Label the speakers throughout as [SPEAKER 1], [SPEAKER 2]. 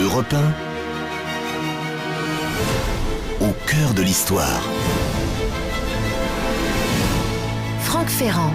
[SPEAKER 1] Europe 1, au cœur de l'histoire.
[SPEAKER 2] Franck Ferrand.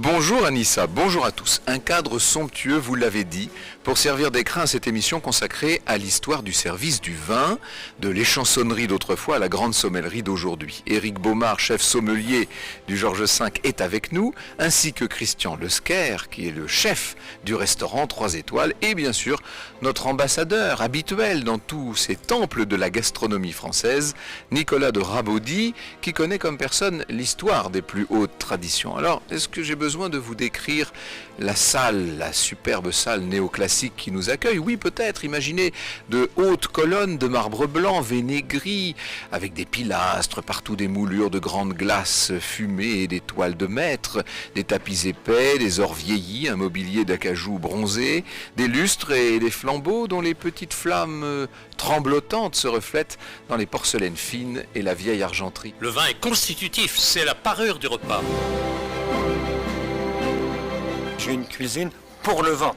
[SPEAKER 3] Bonjour Anissa, bonjour à tous. Un cadre somptueux, vous l'avez dit, pour servir d'écrin à cette émission consacrée à l'histoire du service du vin, de l'échansonnerie d'autrefois à la grande sommellerie d'aujourd'hui. Éric Baumard, chef sommelier du Georges V, est avec nous, ainsi que Christian Lesquer, qui est le chef du restaurant 3 étoiles, et bien sûr notre ambassadeur habituel dans tous ces temples de la gastronomie française, Nicolas de Rabaudy, qui connaît comme personne l'histoire des plus hautes traditions. Alors, est-ce que j'ai besoin de vous décrire la salle, la superbe salle néoclassique qui nous accueille? Oui, peut-être. Imaginez de hautes colonnes de marbre blanc vénégris, avec des pilastres, partout des moulures de grandes glaces fumées et des toiles de maître, des tapis épais, des ors vieillis, un mobilier d'acajou bronzé, des lustres et des flambeaux dont les petites flammes tremblotantes se reflètent dans les porcelaines fines et la vieille argenterie.
[SPEAKER 4] Le vin est constitutif, c'est la parure du repas.
[SPEAKER 5] J'ai une cuisine pour le vin.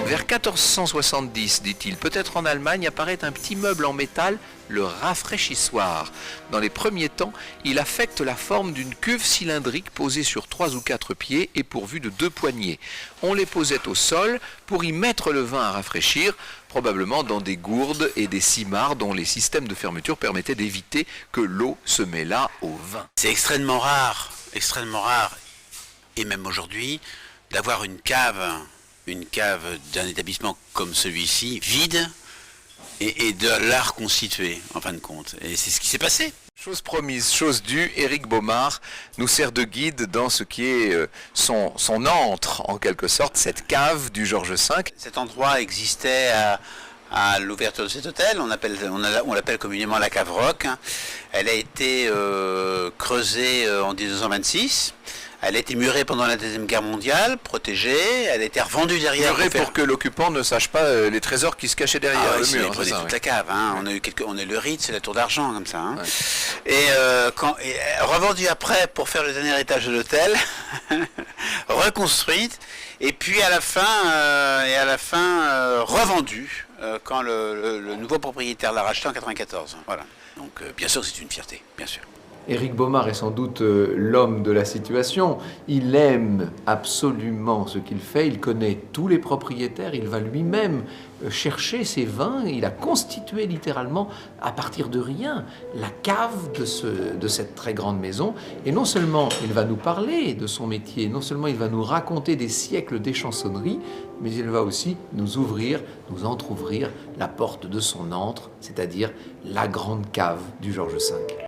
[SPEAKER 3] Vers 1470, dit-il, peut-être en Allemagne, apparaît un petit meuble en métal, le rafraîchissoir. Dans les premiers temps, il affecte la forme d'une cuve cylindrique posée sur 3 ou 4 pieds et pourvue de 2 poignées. On les posait au sol pour y mettre le vin à rafraîchir, probablement dans des gourdes et des cimarres dont les systèmes de fermeture permettaient d'éviter que l'eau se mêlât au vin.
[SPEAKER 6] C'est extrêmement rare, et même aujourd'hui, d'avoir une cave d'un établissement comme celui-ci, vide, et de la reconstituer, en fin de compte. Et c'est ce qui s'est passé.
[SPEAKER 3] Chose promise, chose due, Éric Baumard nous sert de guide dans ce qui est son antre, en quelque sorte, cette cave du Georges V.
[SPEAKER 6] Cet endroit existait à l'ouverture de cet hôtel, on l'appelle communément la cave Rock. Elle a été creusée en 1926. Elle a été murée pendant la Deuxième Guerre mondiale, protégée, elle a été revendue derrière.
[SPEAKER 3] Murée pour que l'occupant ne sache pas les trésors qui se cachaient derrière le mur.
[SPEAKER 6] On prenait toute la cave, hein. On a eu le Ritz, c'est la tour d'argent, comme ça. Hein. Ouais. Et revendue après pour faire le dernier étage de l'hôtel, reconstruite, et puis à la fin, revendue quand le nouveau propriétaire l'a racheté en 1994. Voilà. Donc bien sûr c'est une fierté, bien sûr.
[SPEAKER 3] Éric Baumard est sans doute l'homme de la situation. Il aime absolument ce qu'il fait, il connaît tous les propriétaires, il va lui-même chercher ses vins, il a constitué littéralement à partir de rien la cave de cette très grande maison. Et non seulement il va nous parler de son métier, non seulement il va nous raconter des siècles d'échansonnerie, mais il va aussi nous entr'ouvrir la porte de son antre, c'est-à-dire la grande cave du Georges V.